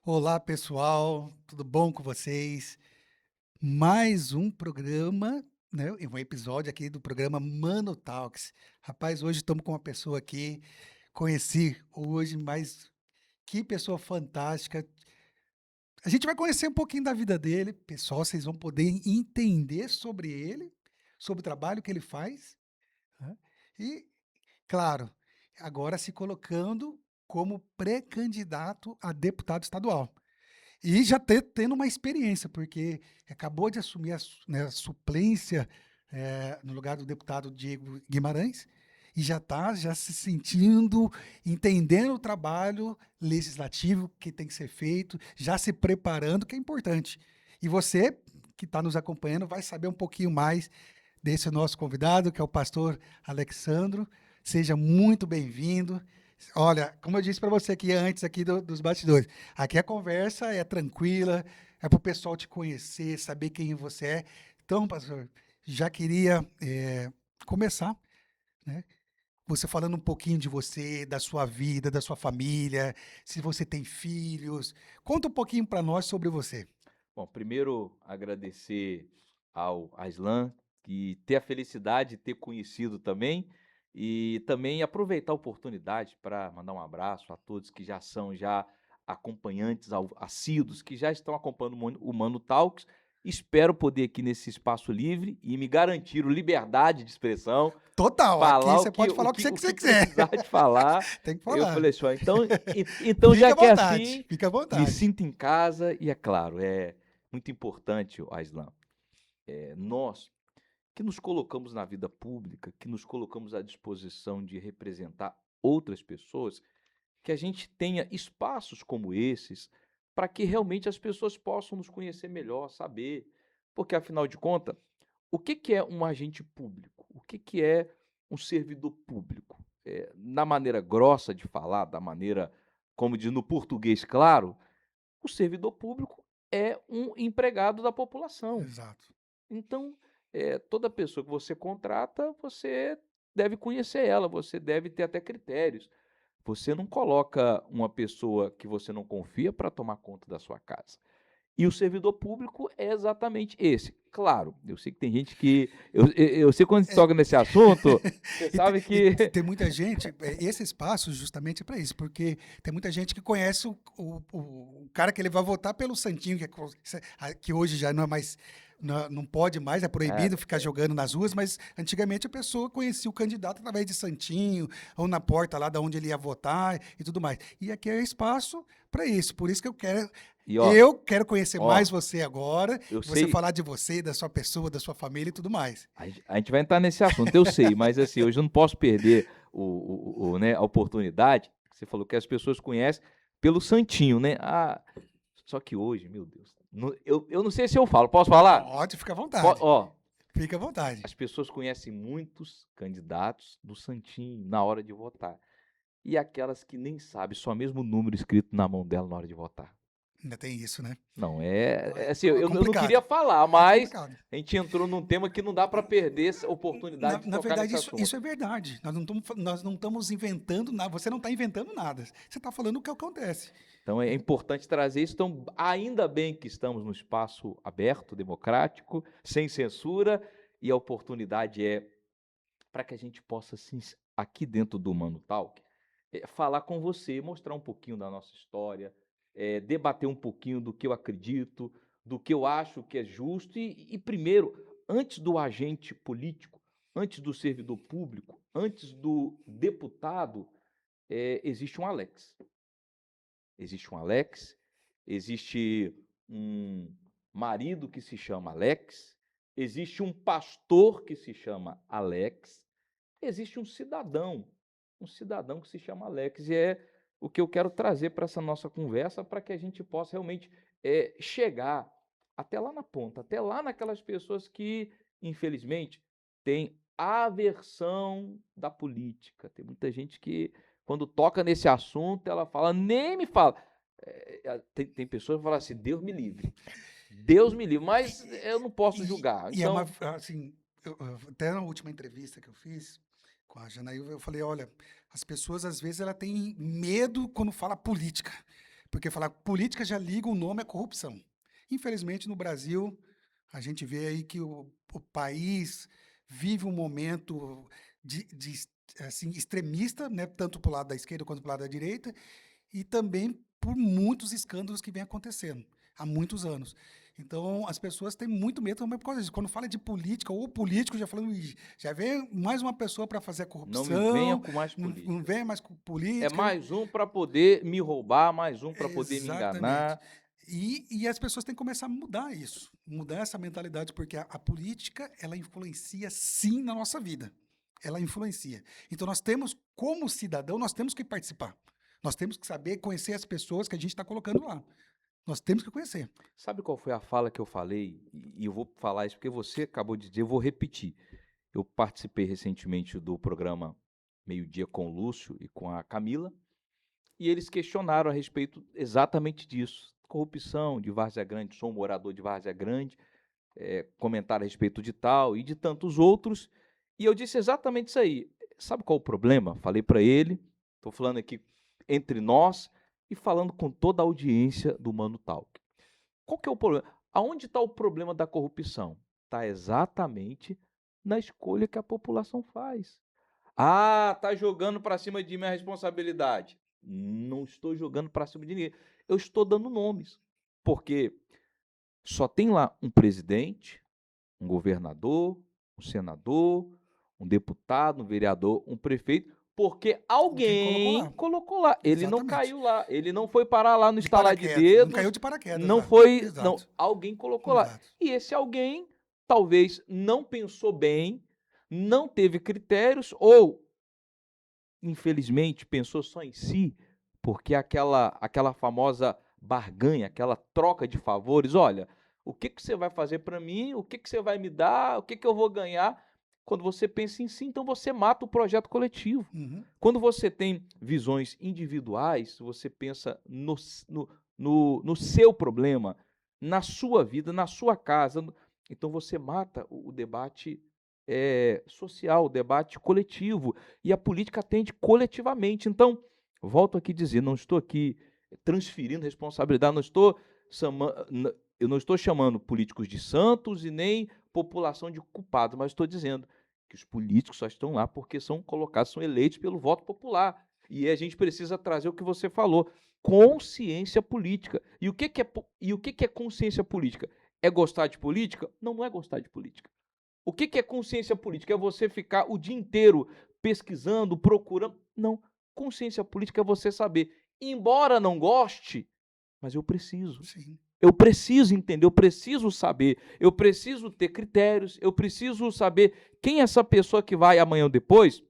Olá, pessoal, tudo bom com vocês? Mais um programa, né? Um episódio aqui do programa Mano Talks. Rapaz, hoje estamos com uma pessoa aqui, conheci hoje, mas que pessoa fantástica. A gente vai conhecer um pouquinho da vida dele, pessoal, vocês vão poder entender sobre ele, sobre o trabalho que ele faz, né? E, claro, agora se colocando como pré-candidato a deputado estadual. E já tendo uma experiência, porque acabou de assumir a suplência no lugar do deputado Diego Guimarães e já está já se sentindo, entendendo o trabalho legislativo que tem que ser feito, já se preparando, que é importante. E você que está nos acompanhando vai saber um pouquinho mais desse nosso convidado, que é o pastor Alexandro. Seja muito bem-vindo. Olha, como eu disse para você aqui antes aqui dos bastidores, aqui a conversa é tranquila, é para o pessoal te conhecer, saber quem você é. Então, pastor, já queria começar, né? Você falando um pouquinho de você, da sua vida, da sua família, se você tem filhos. Conta um pouquinho para nós sobre você. Bom, primeiro agradecer ao Aslan e ter a felicidade de ter conhecido também e também aproveitar a oportunidade para mandar um abraço a todos que já são já acompanhantes assíduos, que já estão acompanhando o Mano Talks. Espero poder aqui nesse espaço livre e me garantir liberdade de expressão, Total, aqui falar você pode falar o que o você que quiser. precisar de falar. Tem que Eu falar. falei assim, ó, então Fica já à que é vontade, assim, fica à me vontade. sinto em casa e é claro, é muito importante, Aislan, nós que nos colocamos na vida pública, que nos colocamos à disposição de representar outras pessoas, que a gente tenha espaços como esses para que realmente as pessoas possam nos conhecer melhor, saber. Porque, afinal de contas, o que que é um agente público? O que que é um servidor público? Na maneira grossa de falar, da maneira, como diz no português claro, o servidor público é um empregado da população. Exato. Então, toda pessoa que você contrata, você deve conhecer ela, você deve ter até critérios. Você não coloca uma pessoa que você não confia para tomar conta da sua casa. E o servidor público é exatamente esse. Claro, eu sei que tem gente que. Eu sei quando se É, toca nesse assunto, você e, te- sabe e que. tem muita gente, esse espaço justamente é para isso, porque tem muita gente que conhece o cara que ele vai votar pelo Santinho, que hoje já não é mais, não pode mais, é É, proibido ficar jogando nas ruas, mas antigamente a pessoa conhecia o candidato através de Santinho, ou na porta lá da onde ele ia votar e tudo mais. E aqui é espaço para isso, por isso que eu quero. e Eu quero conhecer ó, mais você agora, eu você sei. falar de você, da sua pessoa, da sua família e tudo mais. A gente vai entrar nesse assunto, eu sei, mas assim, hoje eu não posso perder né, a oportunidade. Você falou que as pessoas conhecem pelo Santinho, né? Só que hoje, meu Deus, eu não sei se eu falo, posso falar? Pode, fica à vontade. Ó, Fica à vontade. as pessoas conhecem muitos candidatos do Santinho na hora de votar. E aquelas que nem sabem, só mesmo o número escrito na mão dela na hora de votar. Ainda tem isso, né? Não, É assim, eu não complicado. queria falar, É mas complicado. a gente entrou num tema que não dá para perder essa Na, oportunidade de na tocar verdade, nesse isso assunto. é verdade. Nós não estamos inventando nada. Você não está inventando nada. Você está falando o que acontece. Então é importante trazer isso. Então, ainda bem que estamos num espaço aberto, democrático, sem censura, e a oportunidade é para que a gente possa, assim, aqui dentro do Mano Talk, falar com você, mostrar um pouquinho da nossa história, debater um pouquinho do que eu acredito, do que eu acho que é justo, e primeiro, antes do agente político, antes do servidor público, antes do deputado, existe um Alex. Existe um Alex, existe um marido que se chama Alex, existe um pastor que se chama Alex, existe um cidadão que se chama Alex, e é o que eu quero trazer para essa nossa conversa, para que a gente possa realmente chegar até lá na ponta, até lá naquelas pessoas que, infelizmente, têm aversão da política. Tem muita gente que Quando toca nesse assunto, ela fala, nem me fala. Tem pessoas que falam assim, Deus me livre, mas eu não posso julgar. E é uma, Então, assim, até na última entrevista que eu fiz com a Janaína, eu falei, olha, as pessoas às vezes ela tem medo quando fala política, porque falar política já liga o nome à corrupção. Infelizmente no Brasil a gente vê aí que o país vive um momento assim extremista, né, tanto para o lado da esquerda quanto para o lado da direita, e também por muitos escândalos que vem acontecendo há muitos anos. Então, as pessoas têm muito medo também por causa disso. Quando fala de política, ou político já falando, "Ih, já vem mais uma pessoa para fazer a não me venha corrupção, com mais não política. vem mais com É política." mais um para poder me roubar, mais um para poder me Exatamente. enganar. E as pessoas têm que começar a mudar isso, mudar essa mentalidade, porque a política, ela influencia sim na nossa vida. Ela influencia. Então, nós temos, como cidadão, nós temos que participar. Nós temos que saber conhecer as pessoas que a gente está colocando lá. Nós temos que conhecer. Sabe qual foi a fala que eu falei? E eu vou falar isso porque você acabou de dizer, eu vou repetir. Eu participei recentemente do programa Meio Dia com o Lúcio e com a Camila, e eles questionaram a respeito exatamente disso. Corrupção de Várzea Grande, sou um morador de Várzea Grande, comentaram a respeito de tal e de tantos outros, e eu disse exatamente isso aí. Sabe qual o problema? Falei para ele, estou falando aqui entre nós e falando com toda a audiência do Mano Talk. Qual que é o problema? Aonde está o problema da corrupção? Está exatamente na escolha que a população faz. Ah, tá jogando para cima de minha responsabilidade. Não estou jogando para cima de ninguém. Eu estou dando nomes. Porque só tem lá um presidente, um governador, um senador, um deputado, um vereador, um prefeito, porque Alguém colocou alguém lá. colocou lá. Ele não Exatamente. caiu lá, ele não foi parar lá no De estalar de paraquedas. Não caiu dedos, de paraquedas não lá. foi, não, Exato. alguém colocou lá. Exato. E esse alguém talvez não pensou bem, não teve critérios ou infelizmente pensou só em si, porque aquela famosa barganha, aquela troca de favores, olha, o que que você vai fazer para mim? O que que você vai me dar? O que que eu vou ganhar? Quando você pensa em si, então você mata o projeto coletivo. Uhum. Quando você tem visões individuais, você pensa no seu problema, na sua vida, na sua casa, então você mata o debate social, o debate coletivo, e a política atende coletivamente. Então, volto aqui a dizer, não estou aqui transferindo responsabilidade, eu não estou chamando políticos de santos e nem população de culpados, mas estou dizendo que os políticos só estão lá porque são colocados, são eleitos pelo voto popular. E a gente precisa trazer o que você falou, consciência política. E o que é consciência política? É gostar de política? Não, não é gostar de política. O que é consciência política? É você ficar o dia inteiro pesquisando, procurando? Não. Consciência política é você saber, embora não goste, mas eu preciso. Sim. Eu preciso entender, eu preciso saber, eu preciso ter critérios, eu preciso saber quem é essa pessoa que vai amanhã ou depois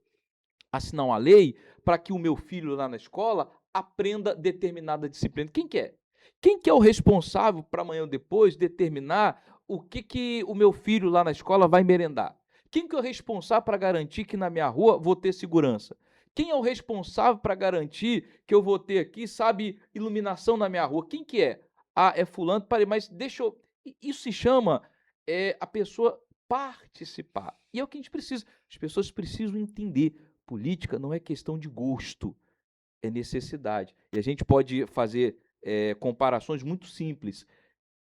assinar uma lei para que o meu filho lá na escola aprenda determinada disciplina. Quem que é? Quem que é o responsável para amanhã ou depois determinar o que o meu filho lá na escola vai merendar? Quem que é o responsável para garantir que na minha rua vou ter segurança? Quem é o responsável para garantir que eu vou ter aqui, sabe, iluminação na minha rua? Quem que é? Ah, é fulano, parei, mas deixa eu... Isso se chama a pessoa participar. E é o que a gente precisa. As pessoas precisam entender. Política não é questão de gosto, é necessidade. E a gente pode fazer comparações muito simples.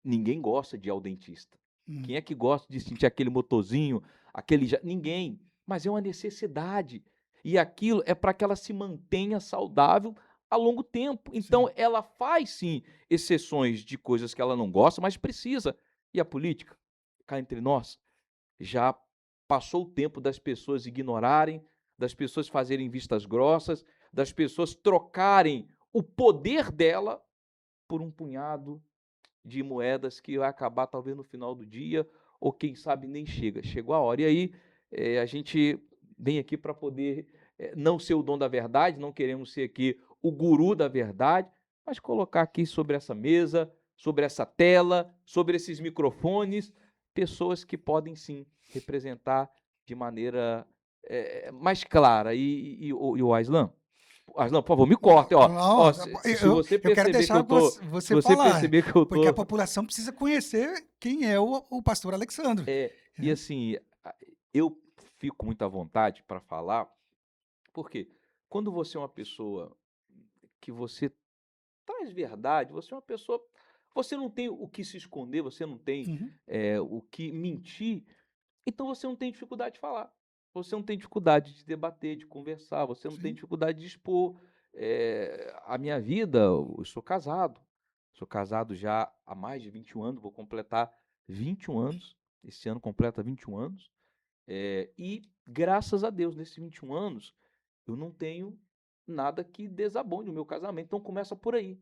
Ninguém gosta de ir ao dentista. Quem é que gosta de sentir aquele motorzinho, ninguém. Mas é uma necessidade. E aquilo é para que ela se mantenha saudável a longo tempo. Então, Sim. ela faz, sim, exceções de coisas que ela não gosta, mas precisa. E a política, cá entre nós, já passou o tempo das pessoas ignorarem, das pessoas fazerem vistas grossas, das pessoas trocarem o poder dela por um punhado de moedas que vai acabar talvez no final do dia, ou quem sabe nem chega. Chegou a hora. E aí a gente vem aqui para poder não ser o dono da verdade, não queremos ser aqui o guru da verdade, mas colocar aqui sobre essa mesa, sobre essa tela, sobre esses microfones, pessoas que podem sim representar de maneira mais clara. E o Aislan, Não, por favor, me cortem, ó. Não, Ó, se você eu quero perceber que deixar eu tô se você você falar, perceber que eu porque a tô população precisa conhecer quem é o pastor Alexandre. e É. assim, eu fico muito à vontade para falar, porque quando você é uma pessoa que você traz verdade, você é uma pessoa você não tem o que se esconder, você não tem, Uhum, o que mentir, então você não tem dificuldade de falar. Você não tem dificuldade de debater, de conversar, você não tem sim. dificuldade de expor. A minha vida, eu sou casado já há mais de 21 anos, vou completar 21 anos, esse ano completa 21 anos, e graças a Deus, nesses 21 anos, eu não tenho nada que desabone o meu casamento, então começa por aí.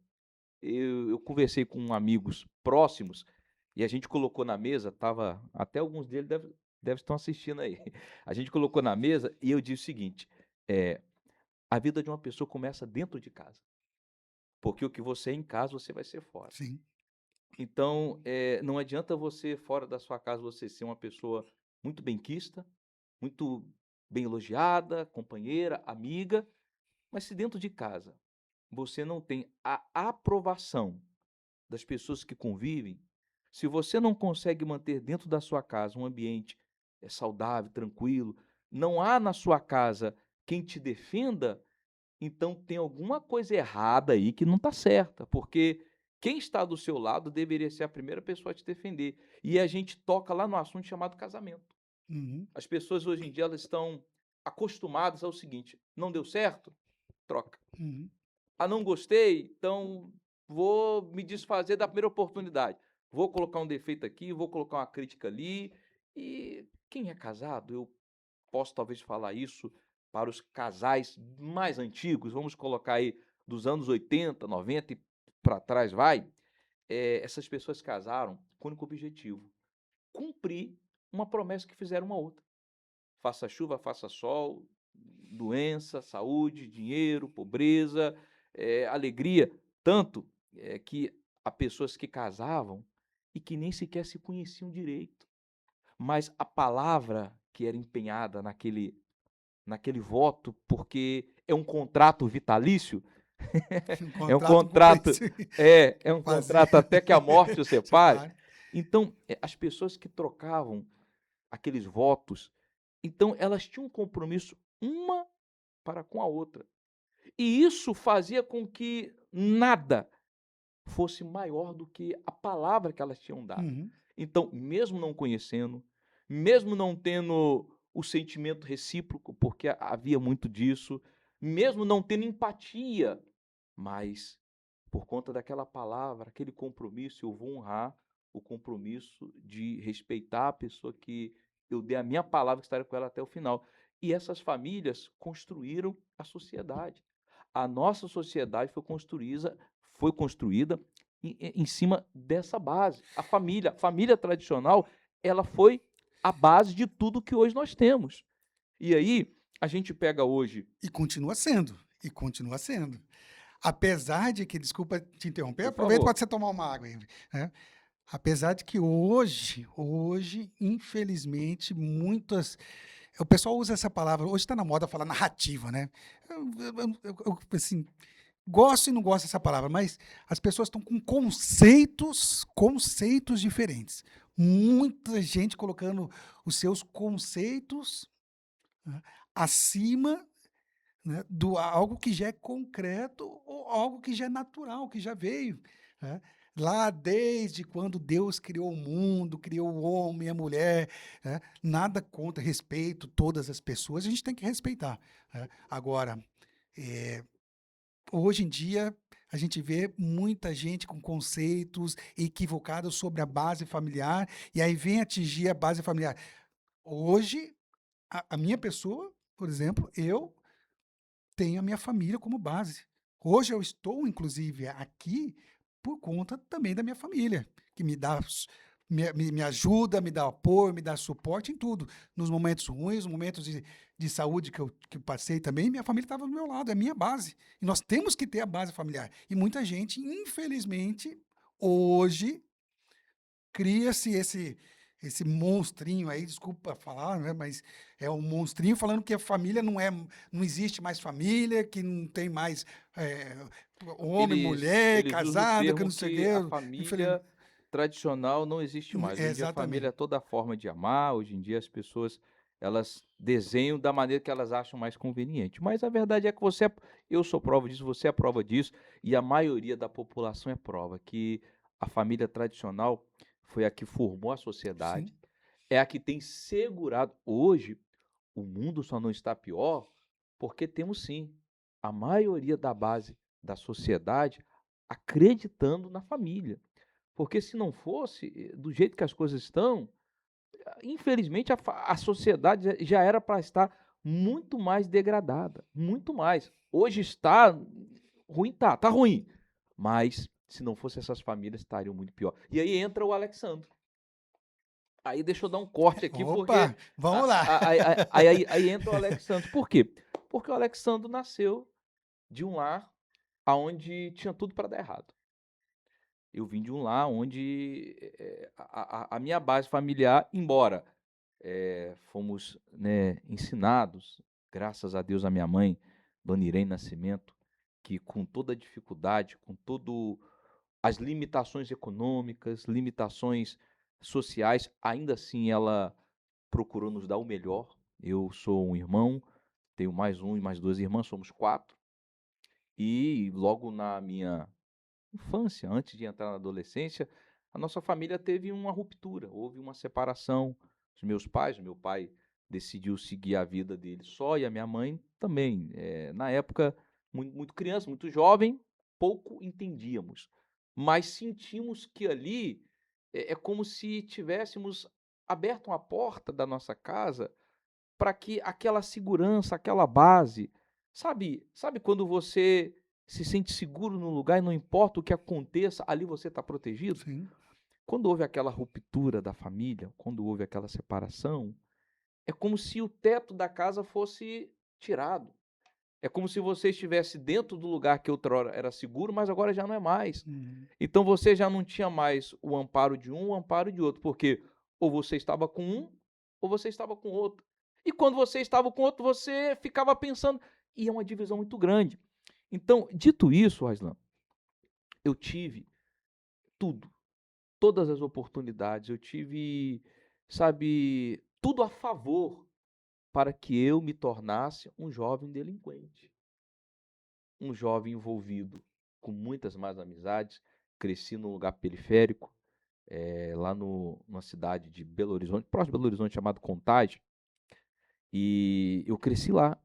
Eu conversei com amigos próximos e a gente colocou na mesa, tava até alguns deles deve estão assistindo aí. A gente colocou na mesa e eu disse o seguinte, a vida de uma pessoa começa dentro de casa, porque o que você é em casa, você vai ser fora. Sim. Então, não adianta você, fora da sua casa, você ser uma pessoa muito benquista, muito bem elogiada, companheira, amiga, mas se dentro de casa você não tem a aprovação das pessoas que convivem, se você não consegue manter dentro da sua casa um ambiente saudável, tranquilo, não há na sua casa quem te defenda, então tem alguma coisa errada aí que não está certa, porque quem está do seu lado deveria ser a primeira pessoa a te defender. E a gente toca lá no assunto chamado casamento. Uhum, As pessoas hoje em dia elas estão acostumadas ao seguinte: não deu certo? Troca. uhum, Ah, não gostei, então vou me desfazer da primeira oportunidade. Vou colocar um defeito aqui, vou colocar uma crítica ali. E quem é casado, eu posso talvez falar isso para os casais mais antigos, vamos colocar aí dos anos 80, 90 e para trás vai. Essas pessoas casaram com o único objetivo: cumprir uma promessa que fizeram uma outra. Faça chuva, faça sol, doença, saúde, dinheiro, pobreza, alegria. Tanto que há pessoas que casavam e que nem sequer se conheciam direito. Mas a palavra que era empenhada naquele voto, porque é um contrato vitalício, um é um contrato com contrato, preço. é um Fazer. contrato até que a morte o separe. Separe. Então, as pessoas que trocavam aqueles votos, então elas tinham um compromisso uma para com a outra. E isso fazia com que nada fosse maior do que a palavra que elas tinham dado. Uhum, Então, mesmo não conhecendo, mesmo não tendo o sentimento recíproco, porque havia muito disso, mesmo não tendo empatia, mas por conta daquela palavra, aquele compromisso, eu vou honrar o compromisso de respeitar a pessoa que eu dei a minha palavra que estaria com ela até o final. E essas famílias construíram a sociedade. A nossa sociedade foi construída em cima dessa base. A família tradicional, ela foi a base de tudo que hoje nós temos. E aí, a gente pega hoje, e continua sendo. E continua sendo. Apesar de que, desculpa te interromper, por aproveita favor, para você tomar uma água aí, né? Apesar de que hoje, infelizmente, muitas. O pessoal usa essa palavra, hoje está na moda falar narrativa, né? Assim, gosto e não gosto dessa palavra, mas as pessoas estão com conceitos diferentes. Muita gente colocando os seus conceitos, né, acima, né, do algo que já é concreto ou algo que já é natural, que já veio, né? Lá desde quando Deus criou o mundo, criou o homem e a mulher, né? Nada contra, respeito todas as pessoas, a gente tem que respeitar, né? Agora, eh, hoje em dia, a gente vê muita gente com conceitos equivocados sobre a base familiar, e aí vem atingir a base familiar. Hoje, a minha pessoa, por exemplo, eu tenho a minha família como base. Hoje eu estou, inclusive, aqui por conta também da minha família, que me dá, me ajuda, me dá apoio, me dá suporte em tudo. Nos momentos ruins, nos momentos de saúde que eu passei também, minha família estava do meu lado, é a minha base. E nós temos que ter a base familiar. E muita gente, infelizmente, hoje, cria-se esse monstrinho aí, desculpa falar, né, mas é um monstrinho falando que a família não existe mais família, que não tem mais, homem, mulher, Eles usam o casado, que termo não sei o que quê, a infeliz família tradicional não existe mais. Hoje em dia a família é exatamente. toda forma de amar, hoje em dia as pessoas, elas desenham da maneira que elas acham mais conveniente. Mas a verdade é que eu sou prova disso, você é prova disso, e a maioria da população é prova que a família tradicional foi a que formou a sociedade, Sim, é a que tem segurado. Hoje, o mundo só não está pior porque temos sim a maioria da base da sociedade acreditando na família. Porque se não fosse, do jeito que as coisas estão, infelizmente a sociedade já era para estar muito mais degradada, muito mais. Hoje está ruim, tá ruim. Mas se não fosse essas famílias, estariam muito pior. E aí entra o Alexandre. Aí deixa eu dar um corte aqui, porque opa, vamos lá. aí entra o Alexandre. Por quê? Porque o Alexandre nasceu de um lar aonde tinha tudo para dar errado. Eu vim de um lar onde a minha base familiar, embora fomos, né, ensinados, graças a Deus, a minha mãe, Dona Irene Nascimento, que com toda a dificuldade, com todo as limitações econômicas, limitações sociais, ainda assim ela procurou nos dar o melhor. Eu sou um irmão, tenho mais um e mais 2 irmãs, somos 4. E logo na minha infância, antes de entrar na adolescência, a nossa família teve uma ruptura, houve uma separação. Os meus pais, o meu pai decidiu seguir a vida dele só e a minha mãe também. Na época, muito criança, muito jovem, pouco entendíamos, mas sentimos que ali é como se tivéssemos aberto uma porta da nossa casa para que aquela segurança, aquela base, sabe quando você se sente seguro num lugar e não importa o que aconteça, ali você está protegido? Sim, Quando houve aquela ruptura da família, quando houve aquela separação, é como se o teto da casa fosse tirado. É como se você estivesse dentro do lugar que outrora era seguro, mas agora já não é mais. uhum, Então você já não tinha mais o amparo de um, o amparo de outro, porque ou você estava com um, ou você estava com outro. E quando você estava com outro, você ficava pensando, e é uma divisão muito grande. Então, dito isso, Aslan, eu tive tudo, todas as oportunidades, eu tive, sabe, tudo a favor para que eu me tornasse um jovem delinquente, um jovem envolvido com muitas más amizades, cresci num lugar periférico, lá numa cidade de Belo Horizonte, próximo de Belo Horizonte, chamado Contagem, e eu cresci lá.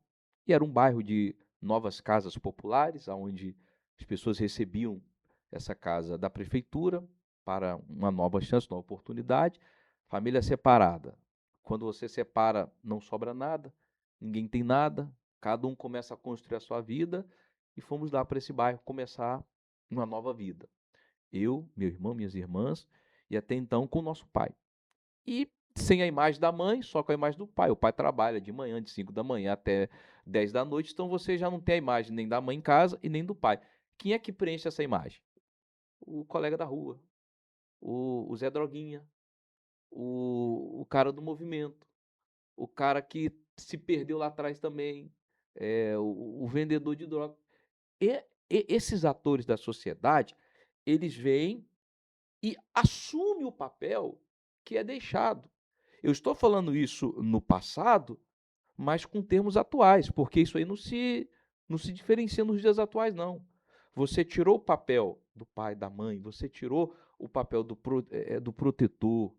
E era um bairro de novas casas populares, onde as pessoas recebiam essa casa da prefeitura para uma nova chance, nova oportunidade. Família separada. Quando você separa, não sobra nada, ninguém tem nada, cada um começa a construir a sua vida e fomos lá para esse bairro começar uma nova vida. Eu, meu irmão, minhas irmãs e até então com o nosso pai. E sem a imagem da mãe, só com a imagem do pai. O pai trabalha de manhã, de 5 da manhã até 10 da noite, então você já não tem a imagem nem da mãe em casa e nem do pai. Quem é que preenche essa imagem? O colega da rua, o Zé Droguinha, o cara do movimento, o cara que se perdeu lá atrás também, o vendedor de droga. Esses atores da sociedade, eles vêm e assumem o papel que é deixado. Eu estou falando isso no passado, mas com termos atuais, porque isso aí não se diferencia nos dias atuais, não. Você tirou o papel do pai, da mãe, você tirou o papel do protetor,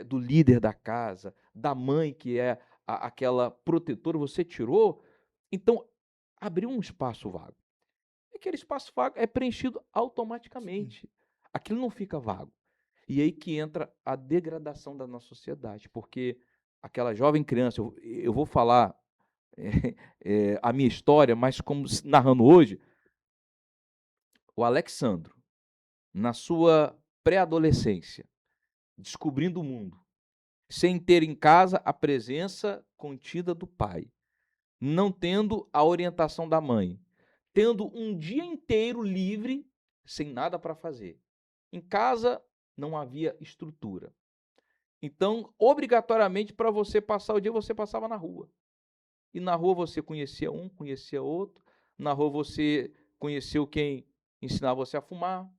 do líder da casa, da mãe que é aquela protetora, você tirou, então abriu um espaço vago. Aquele espaço vago é preenchido sim. automaticamente. Aquilo não fica vago. E aí que entra a degradação da nossa sociedade, porque aquela jovem criança, eu vou falar a minha história, mas como narrando hoje, o Alexandro, na sua pré-adolescência, descobrindo o mundo, sem ter em casa a presença contida do pai, não tendo a orientação da mãe, tendo um dia inteiro livre, sem nada para fazer. Em casa não havia estrutura. Então, obrigatoriamente, para você passar o dia, você passava na rua. E na rua você conhecia um, conhecia outro. Na rua você conheceu quem ensinava você a fumar,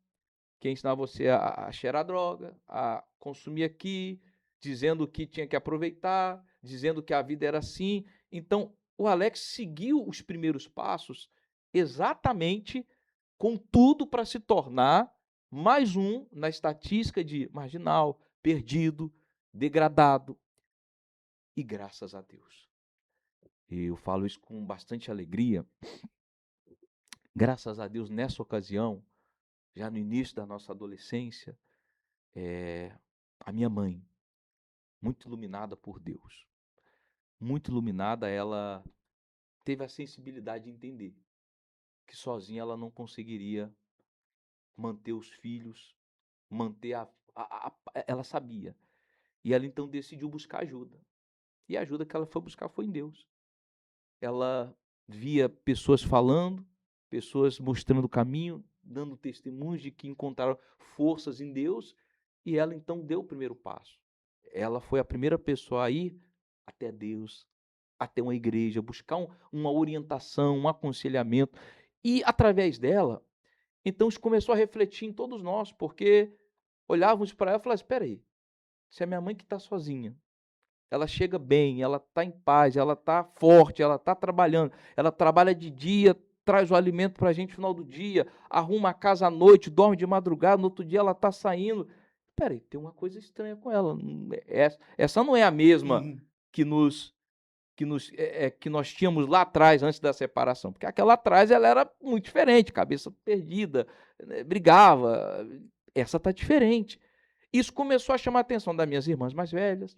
quem ensinava você a cheirar droga, a consumir aqui, dizendo que tinha que aproveitar, dizendo que a vida era assim. Então, o Alex seguiu os primeiros passos exatamente com tudo para se tornar mais um na estatística de marginal, perdido, degradado. E graças a Deus. Eu falo isso com bastante alegria. Graças a Deus, nessa ocasião, já no início da nossa adolescência, a minha mãe, muito iluminada por Deus, muito iluminada, ela teve a sensibilidade de entender que sozinha ela não conseguiria manter os filhos, manter ela sabia. E ela então decidiu buscar ajuda. E a ajuda que ela foi buscar foi em Deus. Ela via pessoas falando, pessoas mostrando o caminho, dando testemunhos de que encontraram forças em Deus, e ela então deu o primeiro passo. Ela foi a primeira pessoa a ir até Deus, até uma igreja, buscar uma orientação, um aconselhamento. E através dela, então isso começou a refletir em todos nós, porque olhávamos para ela e falávamos: espera aí, se é minha mãe que está sozinha, ela chega bem, ela está em paz, ela está forte, ela está trabalhando, ela trabalha de dia, traz o alimento para a gente no final do dia, arruma a casa à noite, dorme de madrugada, no outro dia ela está saindo. Espera aí, tem uma coisa estranha com ela. Essa não é a mesma Uhum. que que nós tínhamos lá atrás, antes da separação. Porque aquela atrás ela era muito diferente, cabeça perdida, né, brigava. Essa está diferente. Isso começou a chamar a atenção das minhas irmãs mais velhas,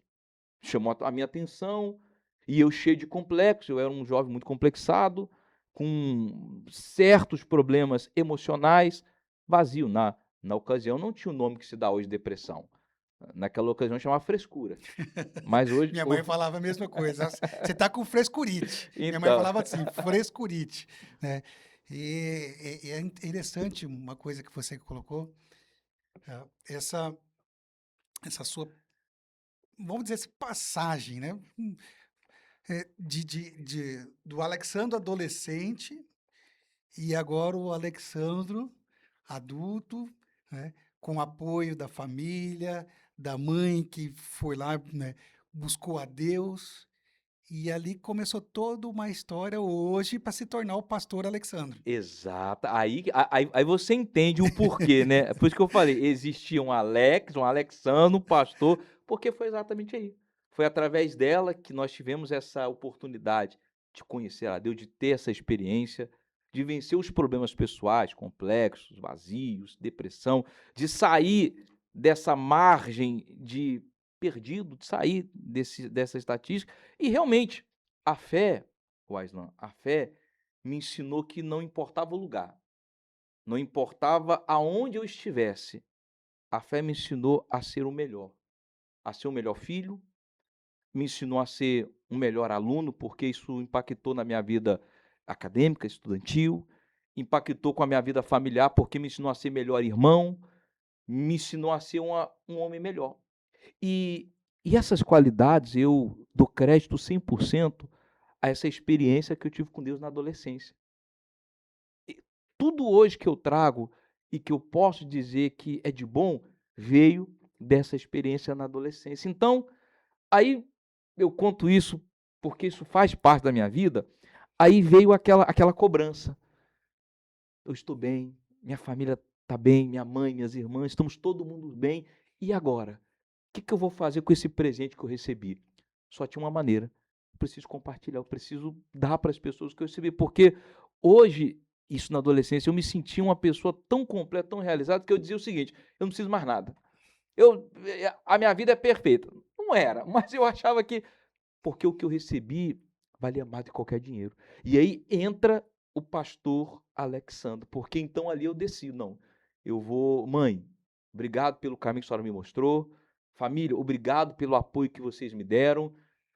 chamou a minha atenção, e eu cheio de complexo, eu era um jovem muito complexado, com certos problemas emocionais, vazio. Na ocasião não tinha o nome que se dá hoje, depressão. Naquela ocasião chamava frescura. Mas hoje... Minha mãe falava a mesma coisa. Você tá com frescurite. Minha mãe Então, falava assim, frescurite, né? E é interessante uma coisa que você colocou, essa sua, vamos dizer assim, passagem, né? Do Alexandro adolescente e agora o Alexandro adulto, né? Com apoio da família, da mãe que foi lá, né? Buscou a Deus. E ali começou toda uma história hoje para se tornar o pastor Alexandre. exato. Aí você entende o porquê, né? Por isso que eu falei, existia um Alex, um Alexandre, um pastor, porque foi exatamente aí. Foi através dela que nós tivemos essa oportunidade de conhecer a Deus, de ter essa experiência, de vencer os problemas pessoais, complexos, vazios, depressão, de sair dessa margem de perdido, de sair dessa estatística. E realmente, a fé, Waislan, a fé me ensinou que não importava o lugar, não importava aonde eu estivesse, a fé me ensinou a ser o melhor, a ser o melhor filho, me ensinou a ser um melhor aluno, porque isso impactou na minha vida acadêmica, estudantil, impactou com a minha vida familiar, porque me ensinou a ser melhor irmão, me ensinou a ser um homem melhor. E, e essas qualidades eu dou crédito 100% a essa experiência que eu tive com Deus na adolescência. Tudo hoje que eu trago e que eu posso dizer que é de bom, veio dessa experiência na adolescência. Então, aí eu conto isso porque isso faz parte da minha vida, aí veio aquela cobrança. Eu estou bem, minha família está bem, minha mãe, minhas irmãs, estamos todo mundo bem. E agora? O que eu vou fazer com esse presente que eu recebi? Só tinha uma maneira. Eu preciso compartilhar, eu preciso dar para as pessoas que eu recebi. Porque hoje, isso na adolescência, eu me sentia uma pessoa tão completa, tão realizada, que eu dizia o seguinte: eu não preciso mais nada. A minha vida é perfeita. Não era, mas eu achava que... Porque o que eu recebi valia mais do que qualquer dinheiro. E aí entra o pastor Alexandre, porque então ali eu decido, não, eu vou... Mãe, obrigado pelo caminho que a senhora me mostrou. Família, obrigado pelo apoio que vocês me deram,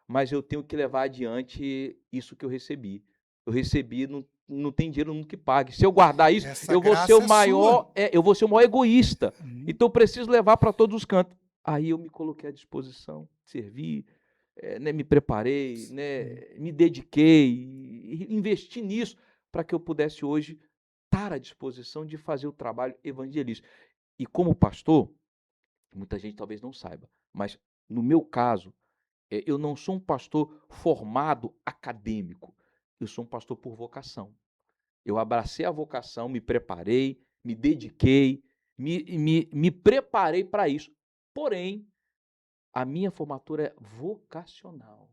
mas eu tenho que levar adiante isso que eu recebi. Eu recebi, não tem dinheiro no que pague. Se eu guardar isso, Essa eu vou ser graça o é sua. maior, eu vou ser o maior egoísta. Uhum. Então eu preciso levar para todos os cantos. Aí eu me coloquei à disposição, servi, né, me preparei, Sim. né, me dediquei e investi nisso para que eu pudesse hoje estar à disposição de fazer o trabalho evangelístico. E como pastor, muita gente talvez não saiba, mas no meu caso, eu não sou um pastor formado acadêmico, eu sou um pastor por vocação. Eu abracei a vocação, me preparei, me dediquei, me preparei para isso. Porém, a minha formatura é vocacional.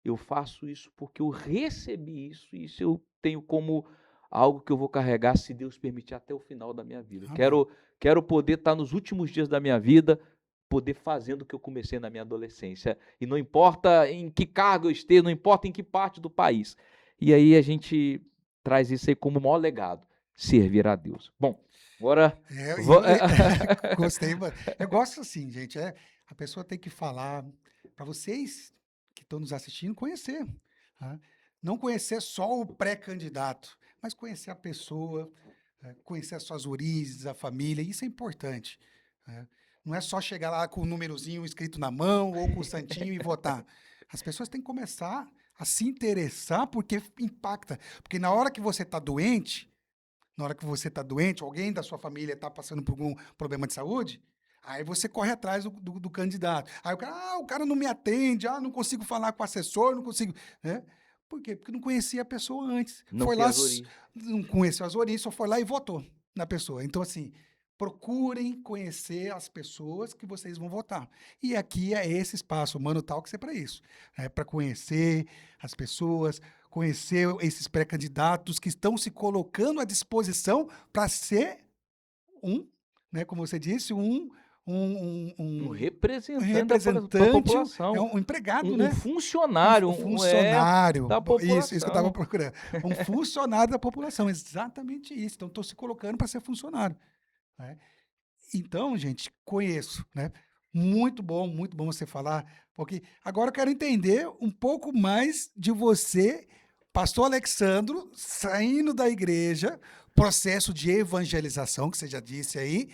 Eu faço isso porque eu recebi isso, e isso eu tenho como algo que eu vou carregar, se Deus permitir, até o final da minha vida. Amém. Quero poder estar nos últimos dias da minha vida, poder fazendo o que eu comecei na minha adolescência. E não importa em que cargo eu esteja, não importa em que parte do país. E aí a gente traz isso aí como o maior legado, servir a Deus. Bom, agora E va gostei, eu gosto assim, gente, a pessoa tem que falar para vocês que estão nos assistindo conhecer, tá? Não conhecer só o pré-candidato, mas conhecer a pessoa, conhecer as suas origens, a família, isso é importante, né? Não é só chegar lá com o númerozinho escrito na mão ou com o santinho e votar. As pessoas têm que começar a se interessar porque impacta. Porque na hora que você está doente, alguém da sua família está passando por algum problema de saúde, aí você corre atrás do candidato. Aí o cara não me atende, não consigo falar com o assessor, não consigo. Né? Por quê? Porque não conhecia a pessoa antes. não Foi tem lá, as origens. não conheceu as origens, só foi lá e votou na pessoa. Então, assim, procurem conhecer as pessoas que vocês vão votar. E aqui é esse espaço, o Mano Talks é para isso. É para conhecer as pessoas, conhecer esses pré-candidatos que estão se colocando à disposição para ser um, né, como você disse, Um um representante da representante, população, um empregado, um né? funcionário, Funcionário, da isso que eu estava população. procurando. Um funcionário da população, exatamente isso. Então, estou se colocando para ser funcionário. Né? Então, gente, conheço, né? Muito bom você falar, porque agora eu quero entender um pouco mais de você, pastor Alexandro, saindo da igreja, processo de evangelização, que você já disse aí,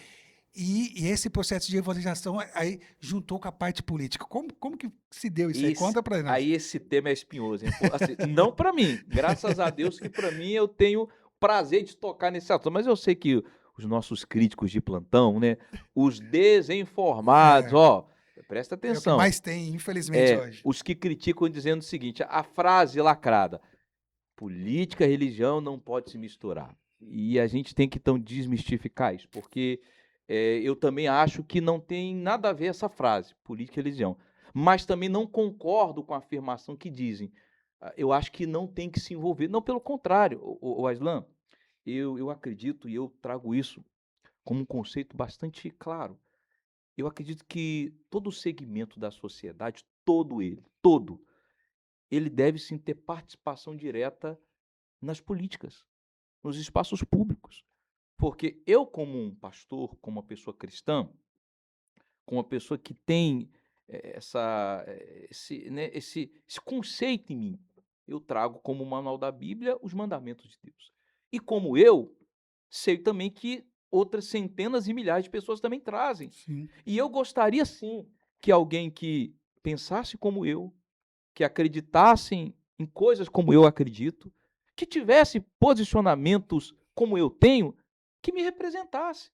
e esse processo de evangelização aí juntou com a parte política. Como que se deu isso aí? Conta para nós. Aí esse tema é espinhoso, hein? Assim, não para mim, graças a Deus que para mim eu tenho prazer de tocar nesse assunto, mas eu sei que os nossos críticos de plantão, né, os desinformados, É, ó, presta é o que atenção, mais tem, infelizmente, hoje. os que criticam dizendo o seguinte, a frase lacrada: política e religião não pode se misturar. E a gente tem que então desmistificar isso, porque eu também acho que não tem nada a ver essa frase, política e religião. Mas também não concordo com a afirmação que dizem. Eu acho que não tem que se envolver. Não, pelo contrário, o Aslan, eu acredito e eu trago isso como um conceito bastante claro. Eu acredito que todo segmento da sociedade, todo, ele deve sim ter participação direta nas políticas, nos espaços públicos. Porque eu, como um pastor, como uma pessoa cristã, como uma pessoa que tem né, esse conceito em mim, eu trago como manual da Bíblia os mandamentos de Deus. E como eu, sei também que outras centenas e milhares de pessoas também trazem. Sim. E eu gostaria sim que alguém que pensasse como eu, que acreditassem em coisas como eu acredito, que tivesse posicionamentos como eu tenho, que me representasse.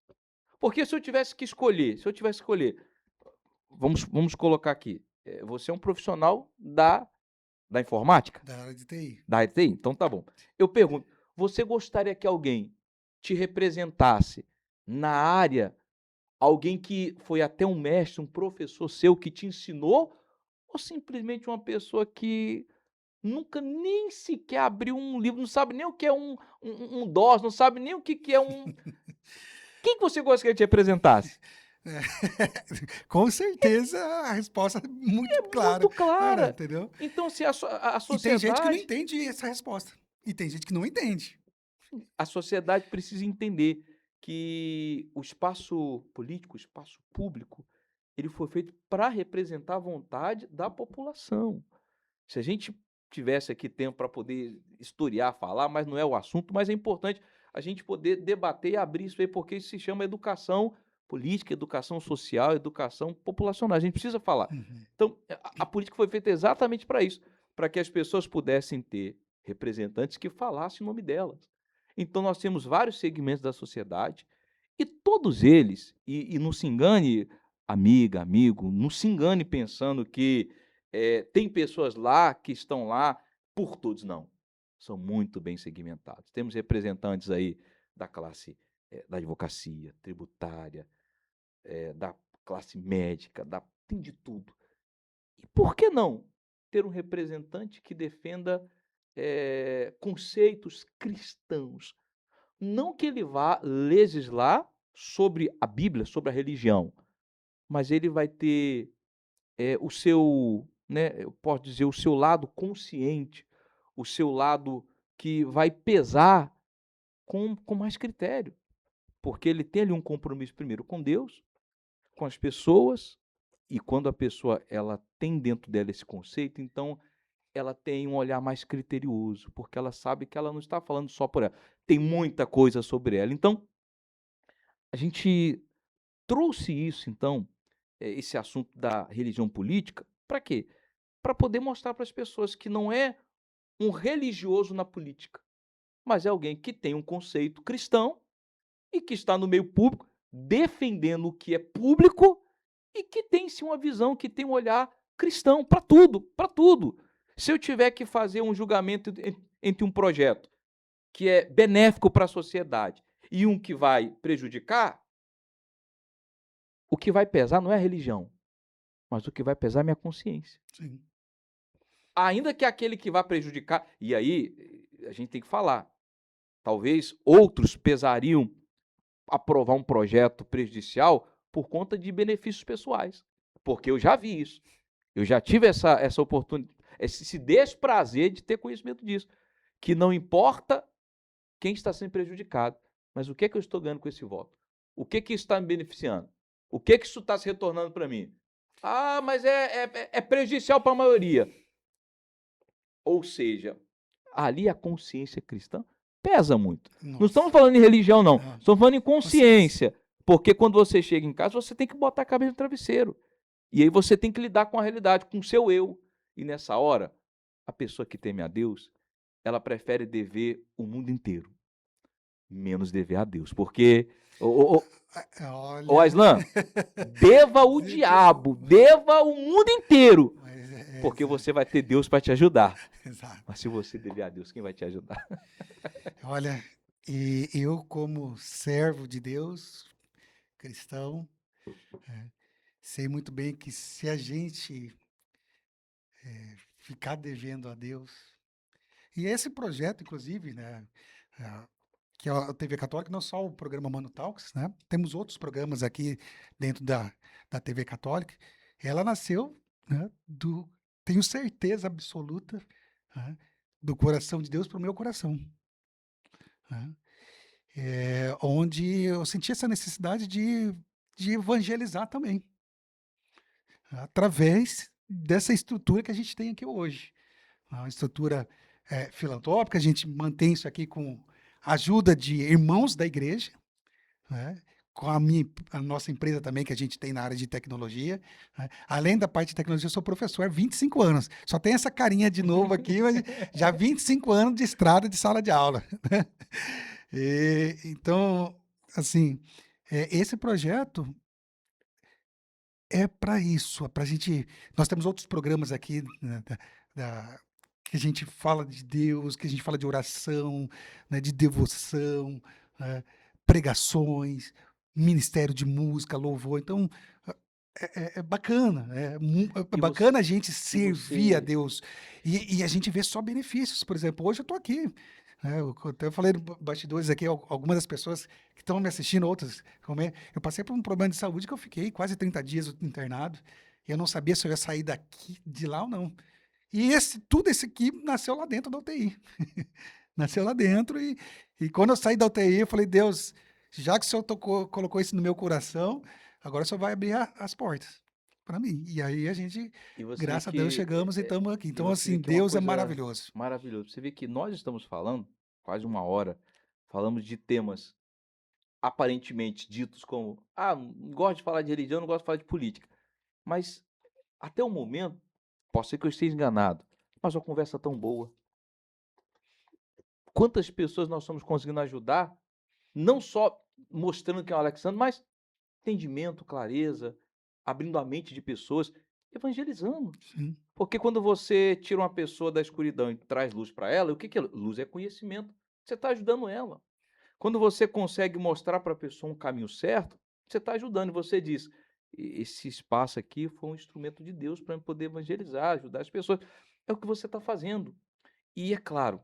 Porque se eu tivesse que escolher, vamos colocar aqui, você é um profissional da informática, Da área de TI. da IT? Então tá bom. Eu pergunto, você gostaria que alguém te representasse na área, alguém que foi até um mestre, um professor seu que te ensinou, ou simplesmente uma pessoa que nunca nem sequer abriu um livro, não sabe nem o que é um DOS, não sabe nem o que é um. Quem que você gostaria que te representasse? É. Com certeza a resposta é muito clara, Muito clara. entendeu? Então, se a E tem gente que não sociedade, entende essa resposta. E tem gente que não entende. a sociedade precisa entender que o espaço político, o espaço público, ele foi feito para representar a vontade da população. Se a gente tivesse aqui tempo para poder historiar, falar, mas não é o assunto, mas é importante a gente poder debater e abrir isso aí, porque isso se chama educação política, educação social, educação populacional. A gente precisa falar. Uhum. Então, a política foi feita exatamente para isso, para que as pessoas pudessem ter representantes que falassem o nome delas. Então, nós temos vários segmentos da sociedade e todos eles, e não se engane, amiga, amigo, não se engane pensando que tem pessoas lá que estão lá por todos, não. São muito bem segmentados. Temos representantes aí da classe da advocacia, tributária, da classe médica, tem de tudo. E por que não ter um representante que defenda conceitos cristãos? Não que ele vá legislar sobre a Bíblia, sobre a religião, mas ele vai ter o seu, né, eu posso dizer, o seu lado consciente, o seu lado que vai pesar com mais critério, porque ele tem ali um compromisso primeiro com Deus, com as pessoas, e quando a pessoa ela tem dentro dela esse conceito, então ela tem um olhar mais criterioso, porque ela sabe que ela não está falando só por ela, tem muita coisa sobre ela. Então, a gente trouxe isso então, esse assunto da religião política, para quê? Para poder mostrar para as pessoas que não é um religioso na política, mas é alguém que tem um conceito cristão e que está no meio público, defendendo o que é público e que tem sim uma visão, que tem um olhar cristão para tudo, para tudo. Se eu tiver que fazer um julgamento entre um projeto que é benéfico para a sociedade e um que vai prejudicar, o que vai pesar não é a religião, mas o que vai pesar é a minha consciência. Sim. Ainda que aquele que vai prejudicar, e aí a gente tem que falar, talvez outros pesariam aprovar um projeto prejudicial por conta de benefícios pessoais, porque eu já vi isso. Eu já tive essa oportunidade, esse desprazer de ter conhecimento disso, que não importa quem está sendo prejudicado, mas o que é que eu estou ganhando com esse voto? O que é que isso está me beneficiando? O que é que isso está se retornando para mim? Ah, mas é prejudicial para a maioria. Ou seja, ali a consciência cristã pesa muito. Não estamos Nossa. falando em religião, não. Ah, Estamos falando em consciência. consciência. Porque quando você chega em casa, você tem que botar a cabeça no travesseiro. E aí você tem que lidar com a realidade, com o seu eu. E nessa hora, a pessoa que teme a Deus, ela prefere dever o mundo inteiro, menos dever a Deus. Porque, ô Olha. Aislan, deva o diabo, deva o mundo inteiro, Mas porque você vai ter Deus para te ajudar. exato. Mas se você dever a Deus, quem vai te ajudar? Olha, e eu como servo de Deus, cristão, sei muito bem que se a gente ficar devendo a Deus, e esse projeto, inclusive, né, ah, que é a TV Católica, não só o programa Mano Talks, né? Temos outros programas aqui dentro da TV Católica. Ela nasceu, né, tenho certeza absoluta, né, do coração de Deus para o meu coração, né? Onde eu senti essa necessidade de evangelizar também, através dessa estrutura que a gente tem aqui hoje. Uma estrutura filantrópica, a gente mantém isso aqui com a ajuda de irmãos da igreja, né? Com a nossa empresa também, que a gente tem na área de tecnologia, né? Além da parte de tecnologia, eu sou professor há 25 anos. Só tem essa carinha de novo aqui, mas já 25 anos de estrada de sala de aula. Né? Então, assim, esse projeto é para isso, é para a gente. Nós temos outros programas aqui, né, que a gente fala de Deus, que a gente fala de oração, né, de devoção, né, pregações, ministério de música, louvor. Então, é bacana, é E você, bacana a gente e servir a você Deus e a gente vê só benefícios. Por exemplo, hoje eu estou aqui, né, eu até falei no bastidores aqui, algumas das pessoas que estão me assistindo, outras, eu passei por um problema de saúde que eu fiquei quase 30 dias internado, e eu não sabia se eu ia sair daqui, de lá ou não. E tudo esse aqui nasceu lá dentro da UTI. Nasceu lá dentro e quando eu saí da UTI, eu falei, Deus, já que o Senhor colocou isso no meu coração, agora o Senhor vai abrir as portas para mim. E aí a gente, e você vê graças a Deus, que chegamos e estamos aqui. e Então, você vê assim, que é uma Deus é coisa maravilhoso. maravilhosa. Você vê que nós estamos falando quase uma hora, falamos de temas aparentemente ditos como: "Ah, não gosto de falar de religião, não gosto de falar de política". Mas até o momento, posso ser que eu esteja enganado, mas a conversa tão boa. Quantas pessoas nós estamos conseguindo ajudar, não só mostrando quem é o Alexandre, mas entendimento, clareza, abrindo a mente de pessoas, evangelizando. Sim. Porque quando você tira uma pessoa da escuridão e traz luz para ela, o que que é luz? É conhecimento. Você está ajudando ela. Quando você consegue mostrar para a pessoa um caminho certo, você está ajudando. E você diz: Esse espaço aqui foi um instrumento de Deus para eu poder evangelizar, ajudar as pessoas". É o que você está fazendo. E é claro,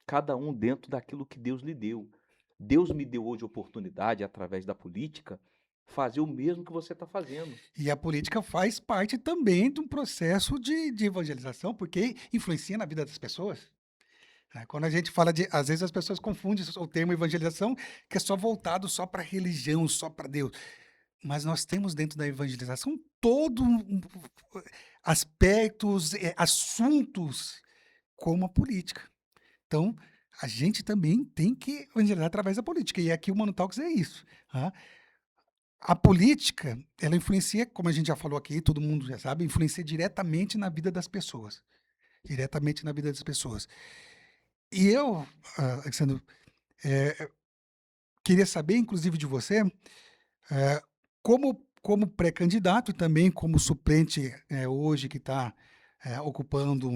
cada um dentro daquilo que Deus lhe deu. Deus me deu hoje a oportunidade, através da política, fazer o mesmo que você está fazendo. E a política faz parte também de um processo de evangelização, porque influencia na vida das pessoas. Quando a gente fala de, às vezes as pessoas confundem o termo evangelização, que é só voltado só para a religião, só para Deus. Mas nós temos dentro da evangelização todo aspectos, assuntos como a política. Então, a gente também tem que evangelizar através da política. E aqui o Mano Talks é isso. Tá? A política, ela influencia, como a gente já falou aqui, todo mundo já sabe, influencia diretamente na vida das pessoas. Diretamente na vida das pessoas. E eu, Alexandre, queria saber, inclusive, de você, como pré-candidato e também como suplente hoje que está ocupando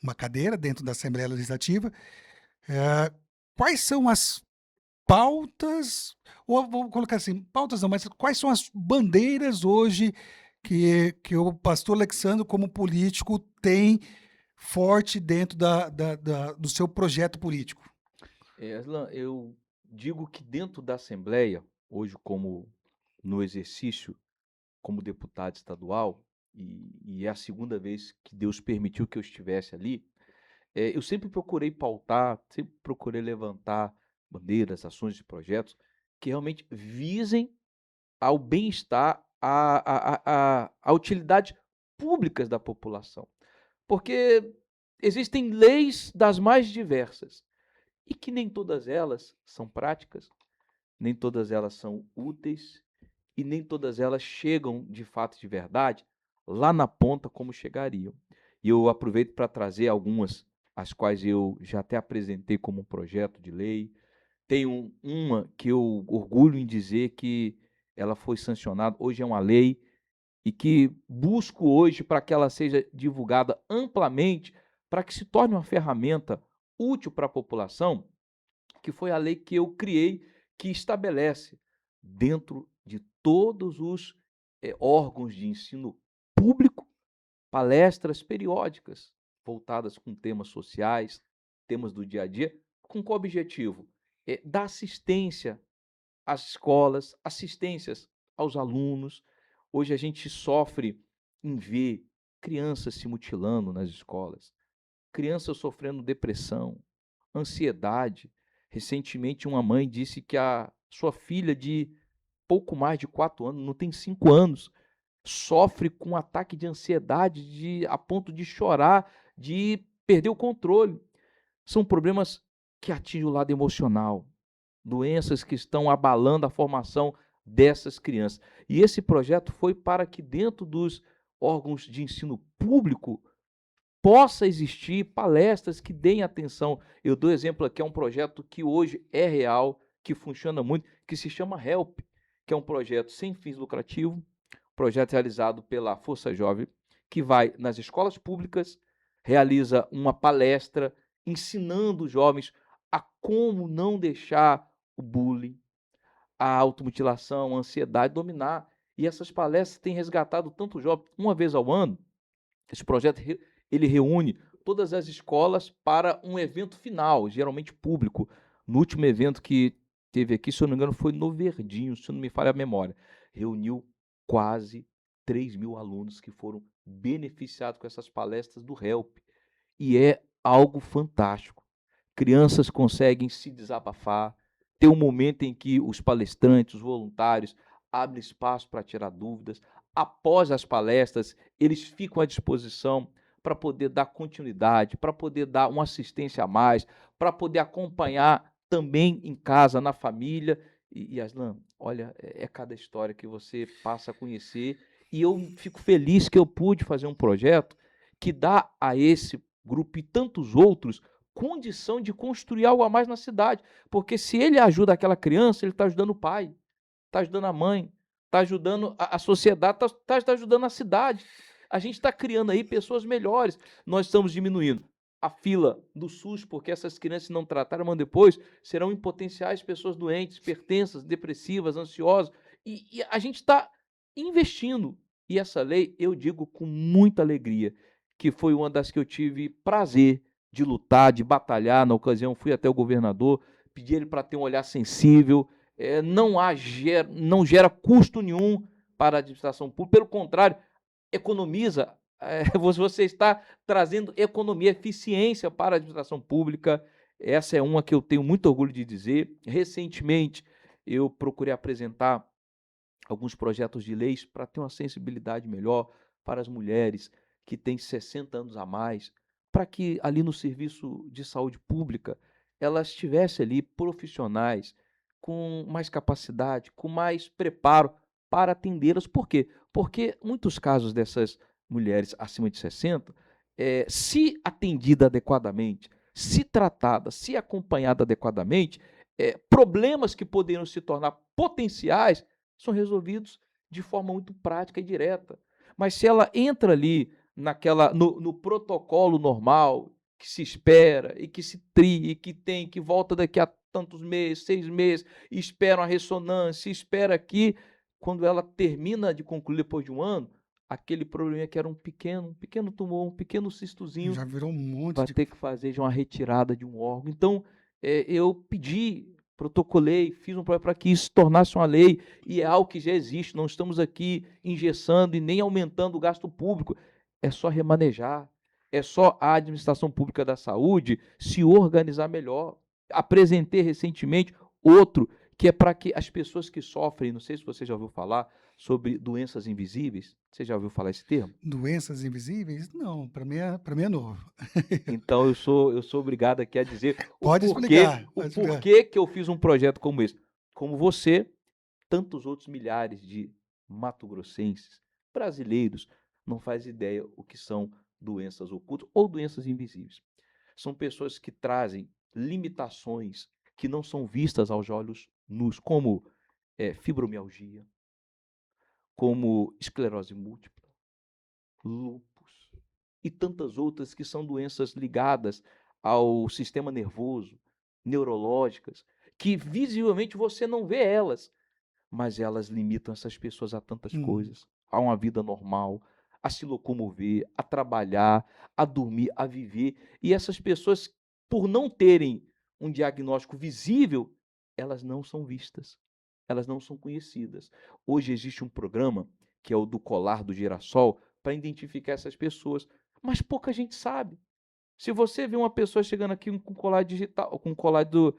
uma cadeira dentro da Assembleia Legislativa, quais são as pautas, ou vou colocar assim, pautas não, mas quais são as bandeiras hoje que o pastor Alexandre, como político, tem forte dentro do seu projeto político? Aslan, eu digo que dentro da Assembleia, hoje como no exercício como deputado estadual, e é a segunda vez que Deus permitiu que eu estivesse ali, eu sempre procurei pautar, sempre procurei levantar bandeiras, ações e projetos que realmente visem ao bem-estar, a utilidades públicas da população. Porque existem leis das mais diversas e que nem todas elas são práticas, nem todas elas são úteis e nem todas elas chegam de fato e de verdade lá na ponta como chegariam. E eu aproveito para trazer algumas, as quais eu já até apresentei como um projeto de lei. Tem uma que eu orgulho em dizer que ela foi sancionada, hoje é uma lei, e que busco hoje para que ela seja divulgada amplamente, para que se torne uma ferramenta útil para a população, que foi a lei que eu criei, que estabelece, dentro de todos os órgãos de ensino público, palestras periódicas voltadas com temas sociais, temas do dia a dia, com qual objetivo? Dar assistência às escolas, assistências aos alunos. Hoje a gente sofre em ver crianças se mutilando nas escolas, crianças sofrendo depressão, ansiedade. Recentemente, uma mãe disse que a sua filha de pouco mais de 4 anos, não tem 5 anos, sofre com um ataque de ansiedade a ponto de chorar, de perder o controle. São problemas que atingem o lado emocional, doenças que estão abalando a formação dessas crianças. E esse projeto foi para que dentro dos órgãos de ensino público possa existir palestras que deem atenção. Eu dou exemplo aqui, é um projeto que hoje é real, que funciona muito, que se chama HELP, que é um projeto sem fins lucrativos, projeto realizado pela Força Jovem, que vai nas escolas públicas, realiza uma palestra ensinando os jovens a como não deixar o bullying, a automutilação, a ansiedade dominar. E essas palestras têm resgatado tanto jovem. Uma vez ao ano, esse projeto ele reúne todas as escolas para um evento final, geralmente público. No último evento que teve aqui, se eu não me engano, foi no Verdinho, se não me falha a memória. Reuniu quase 3.000 alunos que foram beneficiados com essas palestras do HELP. E é algo fantástico. Crianças conseguem se desabafar, ter um momento em que os palestrantes, os voluntários, abrem espaço para tirar dúvidas. Após as palestras, eles ficam à disposição para poder dar continuidade, para poder dar uma assistência a mais, para poder acompanhar também em casa, na família. E Aslan, olha, é cada história que você passa a conhecer, e eu fico feliz que eu pude fazer um projeto que dá a esse grupo e tantos outros condição de construir algo a mais na cidade, porque se ele ajuda aquela criança, ele está ajudando o pai, está ajudando a mãe, está ajudando a sociedade, está ajudando a cidade. A gente está criando aí pessoas melhores. Nós estamos diminuindo a fila do SUS, porque essas crianças, se não trataram depois, serão em potenciais pessoas doentes, hipertensas, depressivas, ansiosas. E a gente está investindo. E essa lei, eu digo com muita alegria, que foi uma das que eu tive prazer de lutar, de batalhar. Na ocasião, fui até o governador, pedi ele para ter um olhar sensível. Não gera custo nenhum para a administração pública, pelo contrário, economiza. Você está trazendo economia, eficiência para a administração pública. Essa é uma que eu tenho muito orgulho de dizer. Recentemente, eu procurei apresentar alguns projetos de leis para ter uma sensibilidade melhor para as mulheres que têm 60 anos a mais, para que ali no serviço de saúde pública elas tivessem ali profissionais com mais capacidade, com mais preparo para atendê-las. Por quê? Porque muitos casos dessas mulheres acima de 60, se atendida adequadamente, se tratada, se acompanhada adequadamente, problemas que poderiam se tornar potenciais são resolvidos de forma muito prática e direta. Mas se ela entra ali no protocolo normal, que se espera e que se tria, e que volta daqui a tantos meses, 6 meses, e espera uma ressonância, espera aqui, quando ela termina de concluir depois de um ano, aquele probleminha que era um pequeno tumor, um pequeno cistozinho, Já virou um monte vai de. ter que fazer já uma retirada de um órgão. Então, eu pedi, protocolei, fiz um projeto para que isso se tornasse uma lei, e é algo que já existe. Não estamos aqui engessando e nem aumentando o gasto público. É só remanejar, é só a administração pública da saúde se organizar melhor. Apresentei recentemente outro, que é para que as pessoas que sofrem, não sei se você já ouviu falar, sobre doenças invisíveis. Você já ouviu falar esse termo? Doenças invisíveis? Não, para mim é novo. Então eu sou obrigado aqui a dizer o Pode porquê, explicar, o pode explicar. porquê que eu fiz um projeto como esse. Como você, tantos outros milhares de mato-grossenses, brasileiros, não faz ideia o que são doenças ocultas ou doenças invisíveis. São pessoas que trazem limitações que não são vistas aos olhos nus, como fibromialgia, como esclerose múltipla, lúpus e tantas outras que são doenças ligadas ao sistema nervoso, neurológicas, que visivelmente você não vê elas, mas elas limitam essas pessoas a tantas Uhum. coisas, a uma vida normal, a se locomover, a trabalhar, a dormir, a viver. E essas pessoas, por não terem um diagnóstico visível, elas não são vistas, elas não são conhecidas. Hoje existe um programa, que é o do colar do girassol, para identificar essas pessoas, mas pouca gente sabe. Se você vê uma pessoa chegando aqui com colar digital, com colar do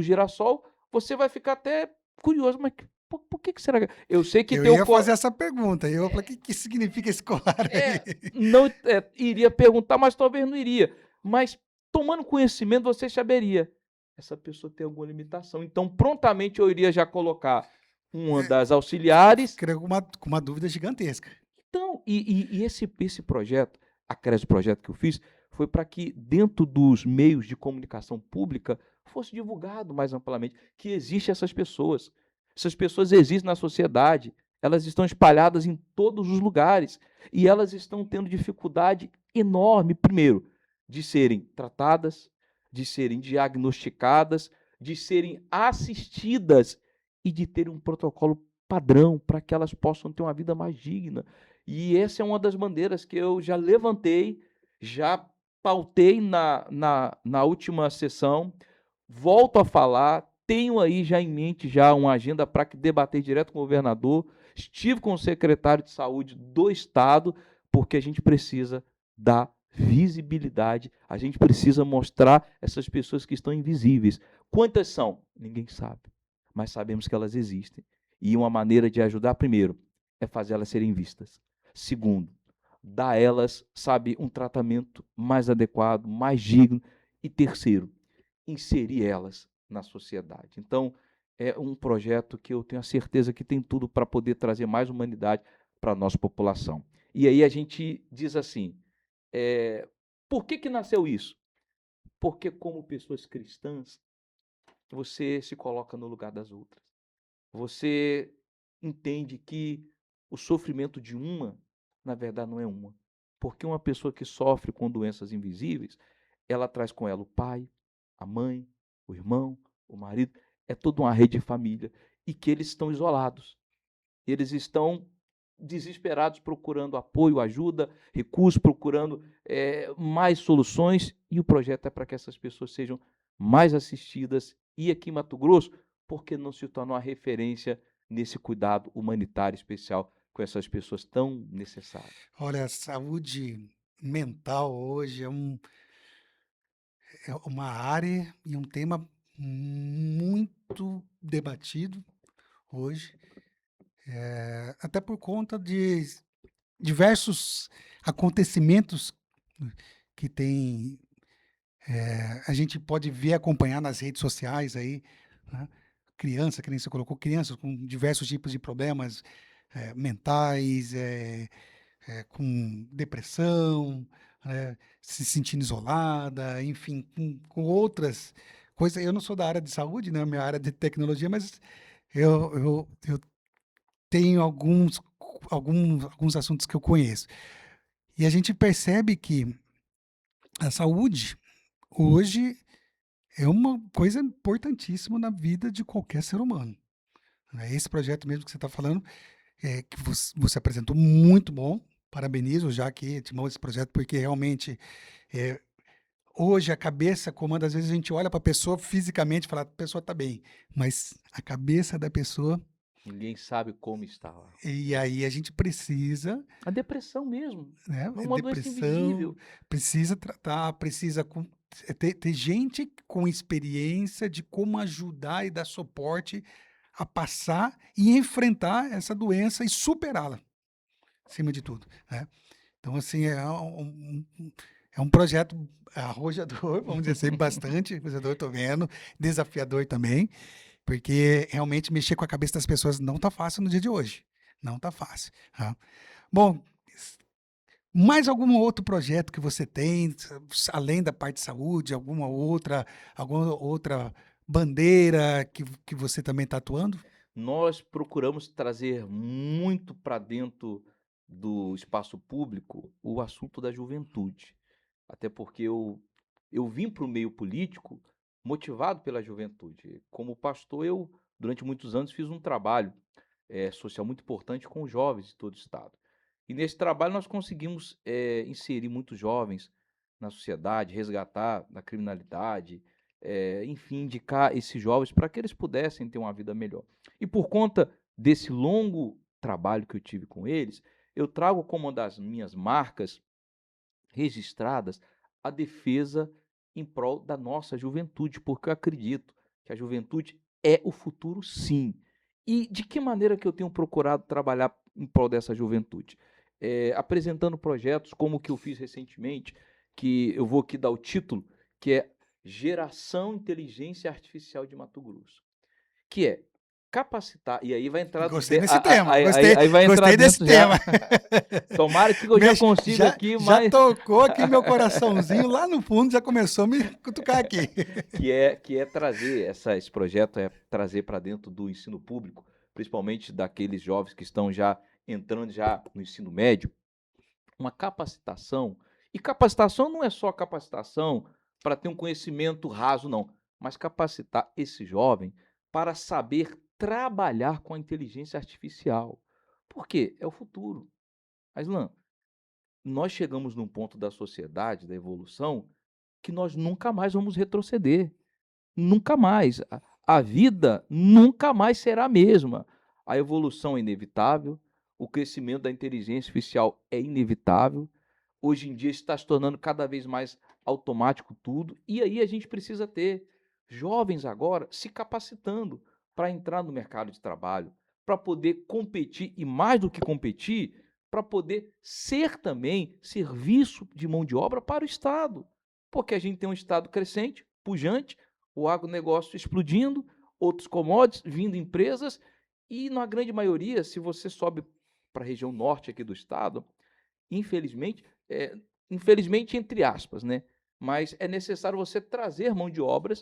girassol, você vai ficar até curioso, mas por que será que. Eu sei que Eu tem o ia colar. fazer essa pergunta. Eu ia falar, o que significa esse colar aí? Não iria perguntar, mas talvez não iria. Mas tomando conhecimento, você saberia. Essa pessoa tem alguma limitação. Então, prontamente eu iria já colocar uma das auxiliares. Creio com uma dúvida gigantesca. Então, e esse projeto, aquele projeto que eu fiz, foi para que dentro dos meios de comunicação pública fosse divulgado mais amplamente que existem essas pessoas. Essas pessoas existem na sociedade, elas estão espalhadas em todos os lugares e elas estão tendo dificuldade enorme, primeiro, de serem tratadas, de serem diagnosticadas, de serem assistidas e de terem um protocolo padrão para que elas possam ter uma vida mais digna. E essa é uma das bandeiras que eu já levantei, já pautei na última sessão, volto a falar, tenho aí já em mente já uma agenda para debater direto com o governador, estive com o secretário de saúde do estado, porque a gente precisa dar visibilidade, a gente precisa mostrar essas pessoas que estão invisíveis. Quantas são? Ninguém sabe, mas sabemos que elas existem. E uma maneira de ajudar, primeiro, é fazer elas serem vistas. Segundo, dar a elas, sabe, um tratamento mais adequado, mais digno. E terceiro, inserir elas na sociedade. Então, é um projeto que eu tenho a certeza que tem tudo para poder trazer mais humanidade para a nossa população. E aí a gente diz assim, por que que nasceu isso? Porque como pessoas cristãs, você se coloca no lugar das outras. Você entende que o sofrimento de uma, na verdade, não é uma. Porque uma pessoa que sofre com doenças invisíveis, ela traz com ela o pai, a mãe, o irmão, o marido, é toda uma rede de família, e que eles estão isolados. Eles estão desesperados procurando apoio, ajuda, recursos, procurando mais soluções, e o projeto é para que essas pessoas sejam mais assistidas. E aqui em Mato Grosso, por que não se tornar uma referência nesse cuidado humanitário especial com essas pessoas tão necessárias? Olha, a saúde mental hoje é uma área e um tema muito debatido hoje, até por conta de diversos acontecimentos que tem, a gente pode ver, acompanhar nas redes sociais aí, né? Criança, que nem você colocou, crianças com diversos tipos de problemas mentais, com depressão, se sentindo isolada, enfim, com outras coisas. Eu não sou da área de saúde, né? Minha área de tecnologia, mas eu tenho alguns assuntos que eu conheço. E a gente percebe que a saúde hoje é uma coisa importantíssima na vida de qualquer ser humano, né? Esse projeto mesmo que você está falando, que você apresentou, muito bom. Parabenizo já que te esse projeto, porque realmente é, hoje a cabeça comanda. Às vezes a gente olha para a pessoa fisicamente e fala, a pessoa está bem, mas a cabeça da pessoa, Ninguém sabe como está lá. e aí a gente precisa, A depressão mesmo, né, é uma doença depressão, invisível. precisa tratar, precisa ter gente com experiência de como ajudar e dar suporte a passar e enfrentar essa doença e superá-la, acima de tudo, né? Então, assim, é um projeto arrojador, vamos dizer assim, bastante arrojador, tô vendo, desafiador também, porque realmente mexer com a cabeça das pessoas não tá fácil no dia de hoje, não tá fácil, tá? Bom, mais algum outro projeto que você tem, além da parte de saúde, alguma outra bandeira que você também está atuando? Nós procuramos trazer muito para dentro do espaço público o assunto da juventude. Até porque eu vim para o meio político motivado pela juventude. Como pastor, eu, durante muitos anos, fiz um trabalho social muito importante com os jovens de todo o estado. E nesse trabalho nós conseguimos inserir muitos jovens na sociedade, resgatar da criminalidade, enfim, indicar esses jovens para que eles pudessem ter uma vida melhor. E por conta desse longo trabalho que eu tive com eles, eu trago como uma das minhas marcas registradas a defesa em prol da nossa juventude, porque eu acredito que a juventude é o futuro, sim. E de que maneira que eu tenho procurado trabalhar em prol dessa juventude? Apresentando projetos como o que eu fiz recentemente, que eu vou aqui dar o título, que é Geração Inteligência Artificial de Mato Grosso, que é capacitar, e aí vai entrar Gostei desse tema, aí vai entrar gostei desse dentro já. tema. Tomara que eu já consiga aqui, Já mas tocou aqui meu coraçãozinho lá no fundo, já começou a me cutucar aqui. que é trazer esse projeto é trazer para dentro do ensino público, principalmente daqueles jovens que estão já entrando já no ensino médio, uma capacitação. E capacitação não é só capacitação para ter um conhecimento raso, não, mas capacitar esse jovem para saber trabalhar com a inteligência artificial. Por quê? É o futuro. Aslan, nós chegamos num ponto da sociedade, da evolução, que nós nunca mais vamos retroceder. Nunca mais. A vida nunca mais será a mesma. A evolução é inevitável, o crescimento da inteligência artificial é inevitável. Hoje em dia está se tornando cada vez mais automático tudo, e aí a gente precisa ter jovens agora se capacitando para entrar no mercado de trabalho, para poder competir e, mais do que competir, para poder ser também serviço de mão de obra para o Estado. Porque a gente tem um Estado crescente, pujante, o agronegócio explodindo, outros commodities, vindo empresas, e na grande maioria, se você sobe para a região norte aqui do estado, infelizmente, infelizmente entre aspas, né, mas é necessário você trazer mão de obra,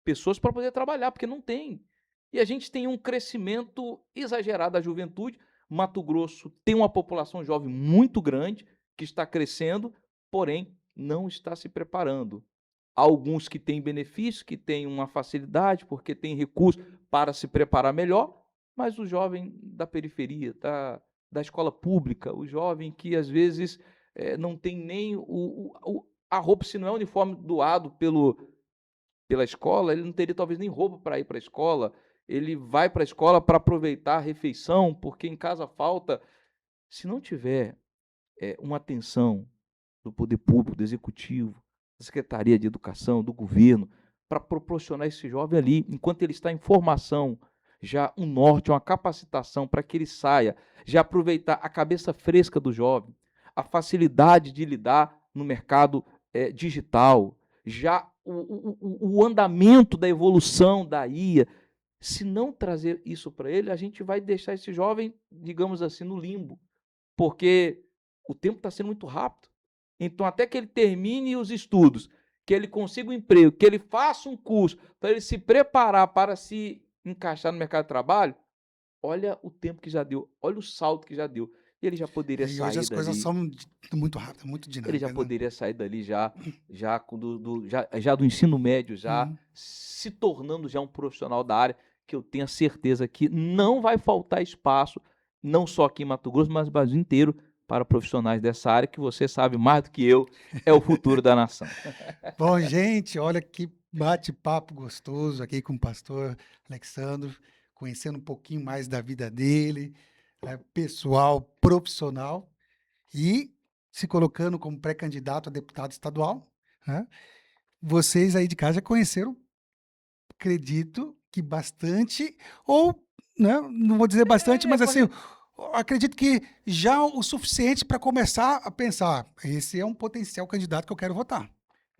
pessoas para poder trabalhar, porque não tem. E a gente tem um crescimento exagerado da juventude. Mato Grosso tem uma população jovem muito grande, que está crescendo, porém não está se preparando. Alguns que têm benefício, que têm uma facilidade, porque têm recursos para se preparar melhor, mas o jovem da periferia, da escola pública, o jovem que às vezes não tem nem a roupa, se não é o uniforme doado pela escola, ele não teria talvez nem roupa para ir para a escola, ele vai para a escola para aproveitar a refeição, porque em casa falta. Se não tiver uma atenção do poder público, do executivo, da Secretaria de Educação, do governo, para proporcionar esse jovem ali, enquanto ele está em formação, já um norte, uma capacitação para que ele saia, já aproveitar a cabeça fresca do jovem, a facilidade de lidar no mercado digital, já o andamento da evolução da IA. Se não trazer isso para ele, a gente vai deixar esse jovem, digamos assim, no limbo, porque o tempo está sendo muito rápido. Então, até que ele termine os estudos, que ele consiga um emprego, que ele faça um curso, para ele se preparar para se encaixar no mercado de trabalho, olha o tempo que já deu, olha o salto que já deu. E ele já poderia E hoje sair as coisas dali, são muito rápidas, muito ele já dinâmicas, né? poderia sair dali já do ensino médio, já Uhum. se tornando já um profissional da área, que eu tenho a certeza que não vai faltar espaço, não só aqui em Mato Grosso, mas no Brasil inteiro, para profissionais dessa área, que você sabe mais do que eu, é o futuro da nação. Bom, gente, olha que bate-papo gostoso aqui com o pastor Alexandro, conhecendo um pouquinho mais da vida dele, pessoal, profissional, e se colocando como pré-candidato a deputado estadual, né? Vocês aí de casa já conheceram, acredito que bastante, ou, né, não vou dizer bastante, mas assim, acredito que já o suficiente para começar a pensar, esse é um potencial candidato que eu quero votar,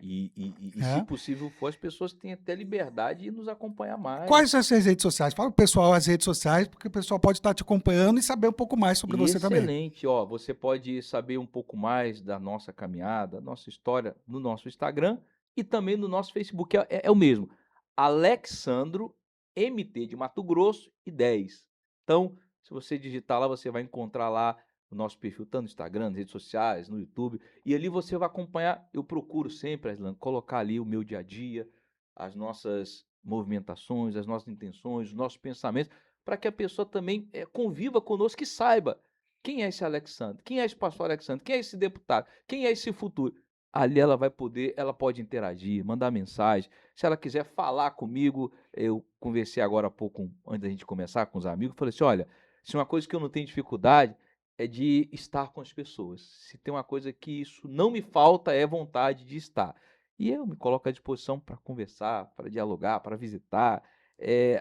E se né? possível for, as pessoas têm até liberdade de nos acompanhar mais. Quais são as suas redes sociais? Fala pro pessoal as redes sociais, porque o pessoal pode estar te acompanhando e saber um pouco mais sobre E você também. excelente, ó, você pode saber um pouco mais da nossa caminhada, nossa história no nosso Instagram e também no nosso Facebook, é o mesmo, Alexandro MT de Mato Grosso e 10. Então, se você digitar lá, você vai encontrar lá o nosso perfil, tanto no Instagram, nas redes sociais, no YouTube, e ali você vai acompanhar. Eu procuro sempre, Aslan, colocar ali o meu dia a dia, as nossas movimentações, as nossas intenções, os nossos pensamentos, para que a pessoa também conviva conosco e saiba quem é esse Alexandre, quem é esse pastor Alexandre, quem é esse deputado, quem é esse futuro. Ali ela pode interagir, mandar mensagem. Se ela quiser falar comigo, eu conversei agora há pouco, antes da gente começar, com os amigos, falei assim, olha, se uma coisa que eu não tenho dificuldade é de estar com as pessoas. Se tem uma coisa que isso não me falta, é vontade de estar. E eu me coloco à disposição para conversar, para dialogar, para visitar.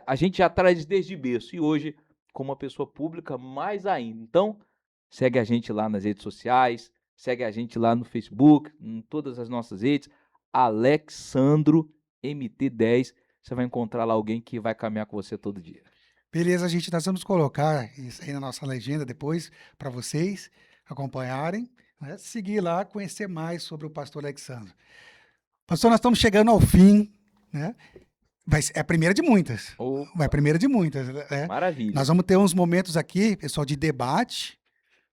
A gente já traz desde berço e hoje, como uma pessoa pública, mais ainda. Então, segue a gente lá nas redes sociais, segue a gente lá no Facebook, em todas as nossas redes, Alexandro MT10. Você vai encontrar lá alguém que vai caminhar com você todo dia. Beleza, gente, nós vamos colocar isso aí na nossa legenda depois para vocês acompanharem, né? Seguir lá, conhecer mais sobre o pastor Alexandre. Pastor, nós estamos chegando ao fim, né? É a primeira de muitas. Vai a Opa, primeira de muitas, né? maravilha. Nós vamos ter uns momentos aqui, pessoal, de debate,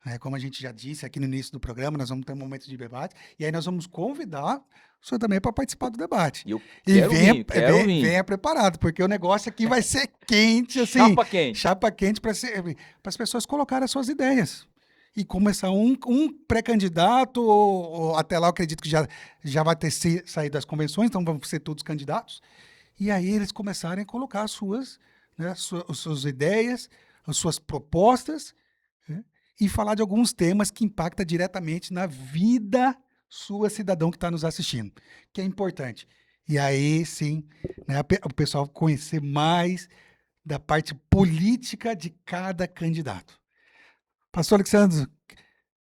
né? Como a gente já disse aqui no início do programa, nós vamos ter um momento de debate, e aí nós vamos convidar o senhor também para participar do debate. E eu E quero vir, quero vir. venha preparado, porque o negócio aqui vai ser quente, assim, Chapa quente. chapa quente para as pessoas colocarem as suas ideias. E começar um pré-candidato, ou até lá eu acredito que já vai ter saído das convenções, então vão ser todos candidatos. E aí eles começarem a colocar as suas, né, as suas ideias, as suas propostas, né, e falar de alguns temas que impactam diretamente na vida sua, cidadão que está nos assistindo, que é importante. E aí, sim, né, o pessoal conhecer mais da parte política de cada candidato. Pastor Alexandre,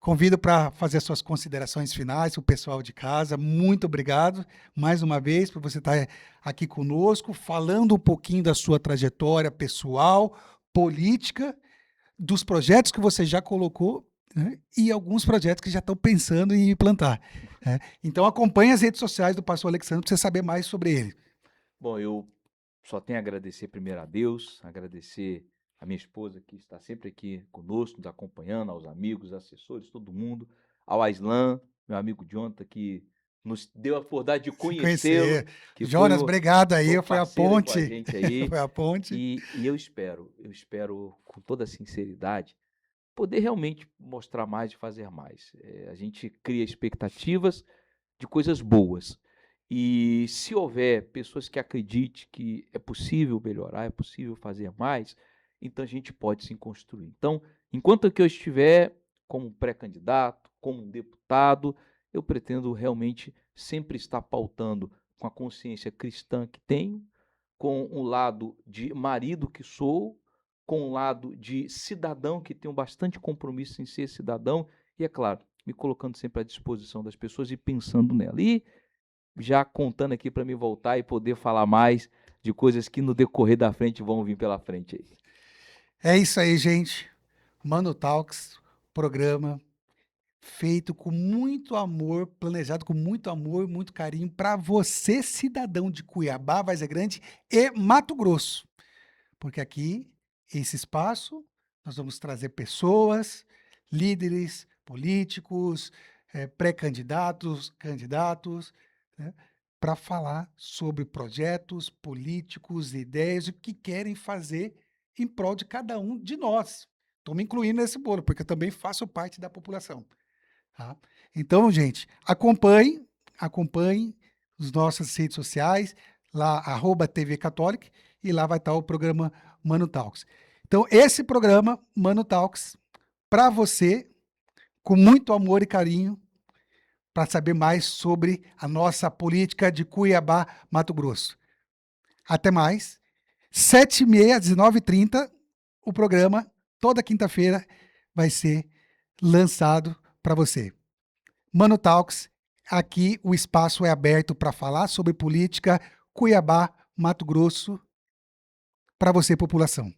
convido para fazer as suas considerações finais, o pessoal de casa. Muito obrigado mais uma vez por você estar aqui conosco, falando um pouquinho da sua trajetória pessoal, política, dos projetos que você já colocou, né, e alguns projetos que já estão pensando em implantar. Né? Então acompanhe as redes sociais do pastor Alexandre para você saber mais sobre ele. Bom, eu só tenho a agradecer primeiro a Deus, agradecer a minha esposa que está sempre aqui conosco, nos acompanhando, aos amigos, assessores, todo mundo, ao Aislan, meu amigo Jonathan, que nos deu a oportunidade de Se conhecê-lo, conhecer. que Jonas, obrigado aí, foi a parceiro aí com a ponte. gente aí. Foi a ponte. E eu espero com toda sinceridade, poder realmente mostrar mais e fazer mais. A gente cria expectativas de coisas boas. E se houver pessoas que acreditem que é possível melhorar, é possível fazer mais, então a gente pode sim construir. Então, enquanto que eu estiver como pré-candidato, como um deputado, eu pretendo realmente sempre estar pautando com a consciência cristã que tenho, com um lado de marido que sou, com um lado de cidadão que tenho bastante compromisso em ser cidadão e, é claro, me colocando sempre à disposição das pessoas e pensando nela. E já contando aqui para me voltar e poder falar mais de coisas que no decorrer da frente vão vir pela frente aí. É isso aí, gente. Mano Talks, programa feito com muito amor, planejado com muito amor, muito carinho para você, cidadão de Cuiabá, Várzea Grande e Mato Grosso. Porque aqui, esse espaço, nós vamos trazer pessoas, líderes políticos, pré-candidatos, candidatos, né, para falar sobre projetos políticos, ideias, o que querem fazer em prol de cada um de nós. Estou me incluindo nesse bolo, porque eu também faço parte da população. Tá? Então, gente, acompanhe as nossas redes sociais, lá, @TV Católica, e lá vai estar o programa Mano Talks. Então, esse programa, Mano Talks, para você, com muito amor e carinho, para saber mais sobre a nossa política de Cuiabá, Mato Grosso. Até mais. 7h30, 19h30, o programa, toda quinta-feira, vai ser lançado para você. Mano Talks, aqui o espaço é aberto para falar sobre política, Cuiabá, Mato Grosso, para você, população.